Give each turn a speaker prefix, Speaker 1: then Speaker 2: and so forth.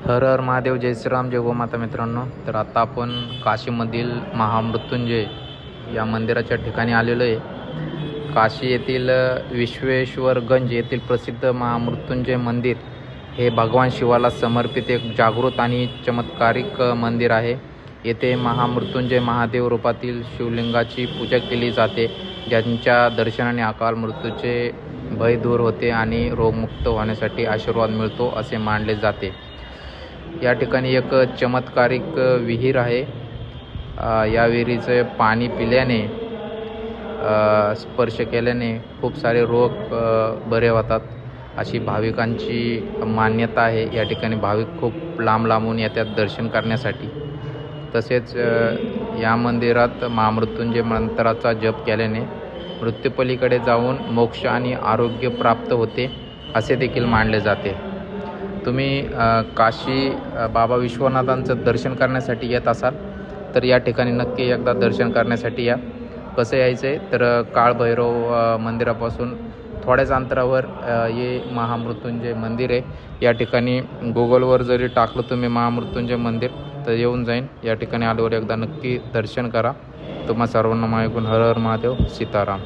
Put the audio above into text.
Speaker 1: हर हर महादेव, जय श्रीराम, जय गोमाता. मित्रांनो, तर आता आपण काशीमधील महामृत्युंजय या मंदिराच्या ठिकाणी आलेलो आहे. काशी येथील विश्वेश्वरगंज येथील प्रसिद्ध महामृत्युंजय मंदिर हे भगवान शिवाला समर्पित एक जागृत आणि चमत्कारिक मंदिर आहे. येथे महामृत्युंजय महादेव रूपातील शिवलिंगाची पूजा केली जाते, ज्यांच्या दर्शनाने अकाल मृत्यूचे भय दूर होते आणि रोगमुक्त होण्यासाठी आशीर्वाद मिळतो असे मानले जाते. या ठिकाणी एक चमत्कारिक विहीर आहे. या विहिरीचे पाणी पिल्याने, स्पर्श केल्याने खूप सारे रोग बरे होतात अशी भाविकांची मान्यता आहे. या ठिकाणी भाविक खूप लांब लांबून येतात दर्शन करण्यासाठी. तसेच या मंदिरात महामृत्युंजय मंत्राचा जप केल्याने मृत्यूपलीकडे जाऊन मोक्ष आणि आरोग्य प्राप्त होते असे देखील मानले जाते. तुम्ही काशी बाबा विश्वनाथांचं दर्शन करण्यासाठी येत असाल तर या ठिकाणी नक्की एकदा दर्शन करण्यासाठी या. कसं यायचं आहे तर काळभैरव मंदिरापासून थोड्याच अंतरावर हे महामृत्युंजय मंदिर आहे. या ठिकाणी गुगलवर जरी टाकलं तुम्ही महामृत्युंजय मंदिर तर येऊन जाईन. या ठिकाणी आल्यावर एकदा नक्की दर्शन करा. तुम्हा सर्वांना मायकून हर हर महादेव, सीताराम.